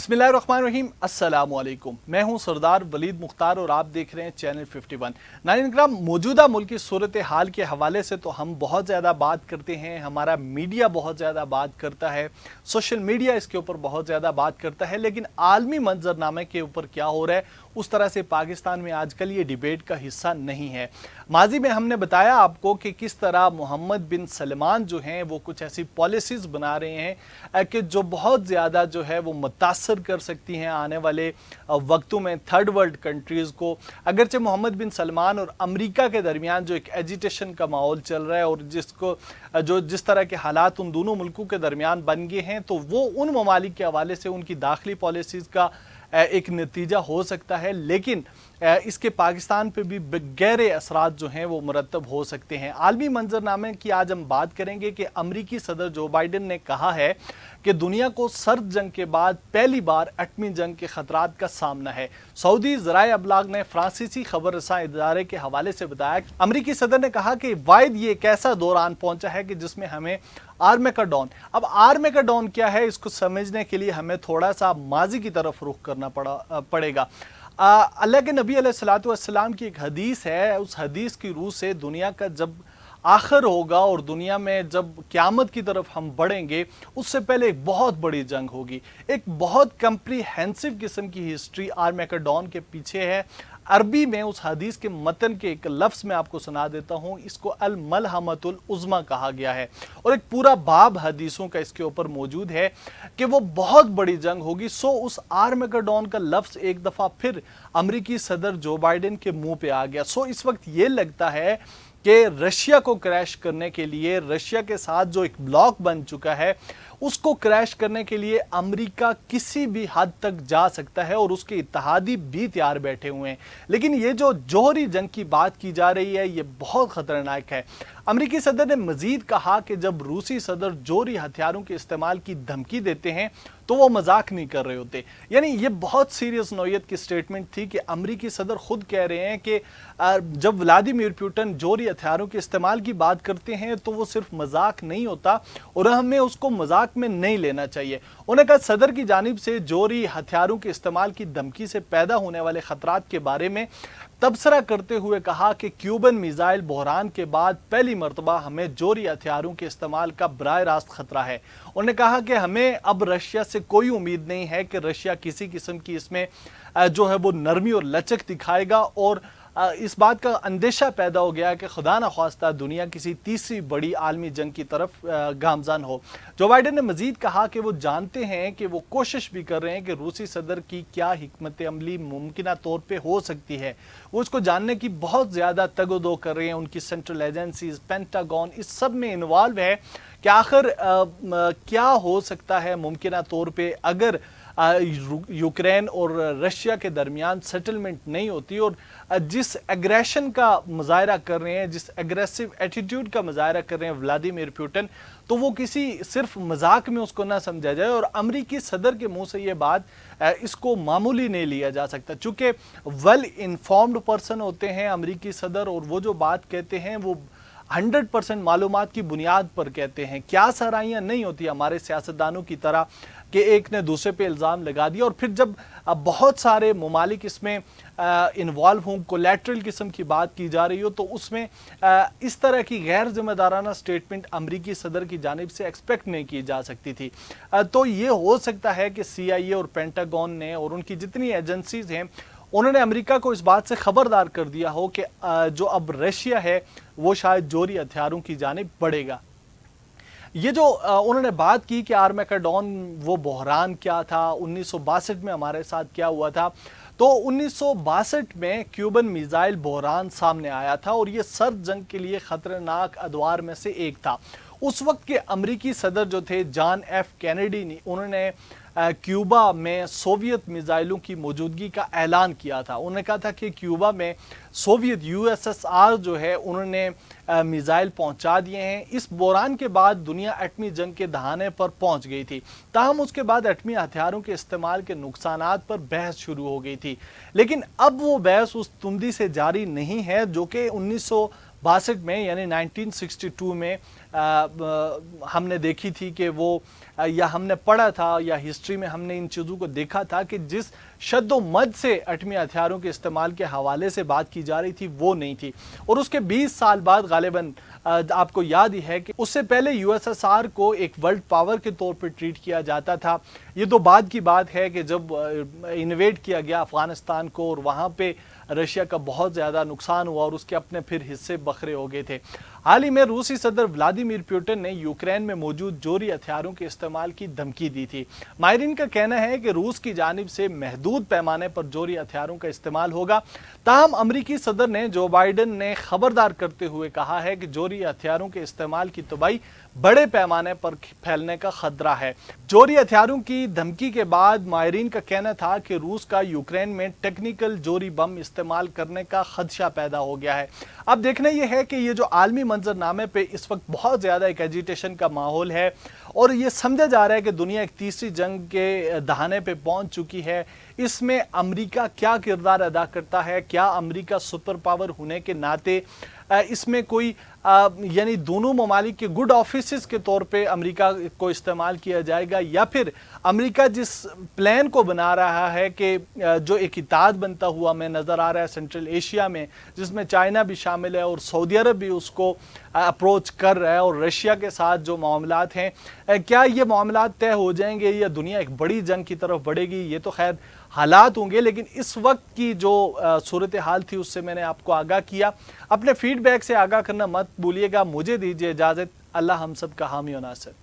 बिस्मिल्लाहिर्रहमानिर्रहीम, अस्सलाम वालेकुम। मैं हूं सरदार वलीद मुख्तार और आप देख रहे हैं चैनल 51। नाज़रीन किराम, मौजूदा मुल्क की सूरत हाल के हवाले से तो हम बहुत ज़्यादा बात करते हैं, हमारा मीडिया बहुत ज़्यादा बात करता है, सोशल मीडिया इसके ऊपर बहुत ज़्यादा बात करता है, लेकिन आलमी मंजरनामे के ऊपर क्या हो रहा है उस तरह से पाकिस्तान में आजकल ये डिबेट का हिस्सा नहीं है। माजी में हमने बताया आपको कि किस तरह मोहम्मद बिन सलमान जो हैं वो कुछ ऐसी पॉलिसीज़ बना रहे हैं कि जो बहुत ज़्यादा जो है वो मुतासर कर सकती हैं आने वाले वक्तों में थर्ड वर्ल्ड कंट्रीज़ को। अगरचे मोहम्मद बिन सलमान और अमेरिका के दरमियान जो एक एजिटेशन का माहौल चल रहा है और जिस तरह के हालात उन दोनों मुल्कों के दरमियान बन गए हैं, तो वो उन ममालिक के हवाले से उनकी दाखिली पॉलिसीज़ का एक नतीजा हो सकता है, लेकिन इसके पाकिस्तान पे भी गहरे असरात जो हैं वो मुरतब हो सकते हैं। आलमी मंजरनामे की आज हम बात करेंगे कि अमरीकी सदर जो बाइडन ने कहा है कि दुनिया को सर्द जंग के बाद पहली बार एटमी जंग के खतरात का सामना है। सऊदी ज़राए अबलाग ने फ्रांसीसी खबर रसां इदारे के हवाले से बताया कि अमरीकी सदर ने कहा कि वायद ये एक ऐसा दौरान पहुंचा है कि जिसमें हमें आर्मेगेडोन, अब आर्मेगेडोन क्या है इसको समझने के लिए हमें थोड़ा सा माजी की तरफ रुख करना पड़ेगा। अल्लाह के नबी अलैहिस्सलातु वस्सलाम की एक हदीस है, उस हदीस की रूह से दुनिया का जब आखिर होगा और दुनिया में जब क़यामत की तरफ हम बढ़ेंगे उससे पहले एक बहुत बड़ी जंग होगी। एक बहुत कम्प्रीहेंसिव किस्म की हिस्ट्री आर्मेगेडोन के पीछे है। अरबी में उस हदीस के मतन के एक लफ्ज़ में आपको सुना देता हूँ, इसको अल मलहमतुल उज़्मा कहा गया है और एक पूरा बाब हदीसों का इसके ऊपर मौजूद है कि वो बहुत बड़ी जंग होगी। सो उस आर्मेगेडोन का लफ्ज़ एक दफ़ा फिर अमरीकी सदर जो बाइडन के मुंह पे आ गया। सो इस वक्त ये लगता है कि रशिया को क्रैश करने के लिए, रशिया के साथ जो एक ब्लॉक बन चुका है उसको क्रैश करने के लिए अमेरिका किसी भी हद तक जा सकता है और उसके इत्तेहादी भी तैयार बैठे हुए हैं। लेकिन ये जो जौहरी जंग की बात की जा रही है ये बहुत ख़तरनाक है। अमेरिकी सदर ने मजीद कहा कि जब रूसी सदर जौहरी हथियारों के इस्तेमाल की धमकी देते हैं तो वो मजाक नहीं कर रहे होते। यानी ये बहुत सीरियस नौयत की स्टेटमेंट थी कि अमेरिकी सदर खुद कह रहे हैं कि जब व्लादिमीर पुतिन जौहरी हथियारों के इस्तेमाल की बात करते हैं तो वो सिर्फ मजाक नहीं होता और हमें उसको मजाक में नहीं लेना चाहिए। उन्होंने कहा सदर की जानिब से जौहरी हथियारों के इस्तेमाल की धमकी से पैदा होने वाले खतरात के बारे में तबसरा करते हुए कहा कि क्यूबन मिसाइल बहरान के बाद पहली मरतबा हमें जौहरी हथियारों के इस्तेमाल का बराह रास्त खतरा है। उन्होंने कहा कि हमें अब रशिया से कोई उम्मीद नहीं है कि रशिया किसी किस्म की इसमें जो है वो नरमी और लचक दिखाएगा और इस बात का अंदेशा पैदा हो गया कि खुदा न ख्वास्ता दुनिया किसी तीसरी बड़ी आलमी जंग की तरफ गामजान हो। जो बाइडन ने मजीद कहा कि वो जानते हैं कि वो कोशिश भी कर रहे हैं कि रूसी सदर की क्या हिकमत अमली मुमकिन तौर पे हो सकती है, वो उसको जानने की बहुत ज़्यादा तगोदो कर रहे हैं। उनकी सेंट्रल एजेंसीज, पेंटागन इस सब में इन्वॉल्व है कि आखिर क्या हो सकता है मुमकिन तौर पर अगर यूक्रेन और रशिया के दरमियान सेटलमेंट नहीं होती और जिस एग्रेशन का मुजाहरा कर रहे हैं, जिस एग्रेसिव एटीट्यूड का मुजाहरा कर रहे हैं व्लादिमीर पुतिन, तो वो किसी सिर्फ मजाक में उसको ना समझा जाए और अमरीकी सदर के मुंह से ये बात इसको मामूली नहीं लिया जा सकता। चूँकि वेल इन्फॉर्म्ड पर्सन होते हैं अमरीकी सदर और वो जो बात कहते हैं वो 100% मालूमात की बुनियाद पर कहते हैं। क्या सराहियाँ नहीं होती हमारे सियासतदानों की तरह कि एक ने दूसरे पे इल्ज़ाम लगा दिया और फिर जब बहुत सारे ममालिक इसमें इन्वॉल्व हों, कोलैटरल किस्म की बात की जा रही हो, तो उसमें इस तरह की गैर जिम्मेदाराना स्टेटमेंट अमरीकी सदर की जानिब से एक्सपेक्ट नहीं की जा सकती थी। तो ये हो सकता है कि CIA और पेंटागन ने और उनकी जितनी एजेंसीज हैं उन्होंने अमेरिका को इस बात से खबरदार कर दिया हो कि जो अब रशिया है वो शायद जौहरी हथियारों की जानिब बढ़ेगा। ये जो उन्होंने बात की कि आर्मेगेडोन वो बहरान क्या था, 1962 में हमारे साथ क्या हुआ था, तो 1962 में क्यूबन मिसाइल बहरान सामने आया था और ये सर्द जंग के लिए खतरनाक अदवार में से एक था। उस वक्त के अमरीकी सदर जो थे जॉन एफ कैनेडी, उन्होंने क्यूबा में सोवियत मिसाइलों की मौजूदगी का ऐलान किया था। उन्होंने कहा था कि क्यूबा में सोवियत USSR जो है उन्होंने मिसाइल पहुंचा दिए हैं। इस बहरान के बाद दुनिया एटमी जंग के दहाने पर पहुंच गई थी। ताहम उसके बाद एटमी हथियारों के इस्तेमाल के नुकसानात पर बहस शुरू हो गई थी, लेकिन अब वो बहस उस तुंदी से जारी नहीं है जो कि 1962 में यानी 1962 में हमने देखी थी कि वो या हमने पढ़ा था या हिस्ट्री में हमने इन चीज़ों को देखा था कि जिस शद्दोमद से एटमी हथियारों के इस्तेमाल के हवाले से बात की जा रही थी वो नहीं थी। और उसके 20 साल बाद गालिबन आपको याद ही है कि उससे पहले यूएसएसआर को एक वर्ल्ड पावर के तौर पर ट्रीट किया जाता था। ये तो बाद की बात है कि जब इन्वेड किया गया अफगानिस्तान को और वहाँ पे रशिया का बहुत ज़्यादा नुकसान हुआ और उसके अपने फिर हिस्से बखरे हो गए थे। हाल ही में रूसी सदर व्लादिमीर पुतिन ने यूक्रेन में मौजूद जोहरी हथियारों के इस्तेमाल की धमकी दी थी। माहिरीन का कहना है कि रूस की जानिब से महदूद पैमाने पर जोहरी हथियारों का इस्तेमाल होगा। ताहम अमरीकी सदर ने जो बाइडन ने खबरदार करते हुए कहा है कि जोहरी हथियारों के इस्तेमाल की तबाही बड़े पैमाने पर फैलने का खतरा है। जोहरी हथियारों की धमकी के बाद माहिरीन का कहना था कि रूस का यूक्रेन में टेक्निकल जोहरी बम इस्तेमाल करने का खदशा पैदा हो गया है। अब देखना यह है कि ये जो आलमी मंजरनामे पे इस वक्त बहुत ज़्यादा एक एजिटेशन का माहौल है और ये समझा जा रहा है कि दुनिया एक तीसरी जंग के दहाने पे पहुंच चुकी है। इसमें अमेरिका क्या किरदार अदा करता है, क्या अमेरिका सुपर पावर होने के नाते इसमें कोई यानी दोनों ममालिक के गुड ऑफिसेस के तौर पे अमेरिका को इस्तेमाल किया जाएगा, या फिर अमेरिका जिस प्लान को बना रहा है कि जो एक इत्तेहाद बनता हुआ हमें नज़र आ रहा है सेंट्रल एशिया में, जिसमें चाइना भी शामिल है और सऊदी अरब भी उसको अप्रोच कर रहा है और रशिया के साथ जो मामलात हैं, क्या ये मामलात तय हो जाएंगे या दुनिया एक बड़ी जंग की तरफ बढ़ेगी, ये तो खैर हालात होंगे। लेकिन इस वक्त की जो सूरत हाल थी उससे मैंने आपको आगाह किया। अपने फीडबैक से आगाह करना मत भूलिएगा। मुझे दीजिए इजाज़त। अल्लाह हम सब का हामी और नासिर।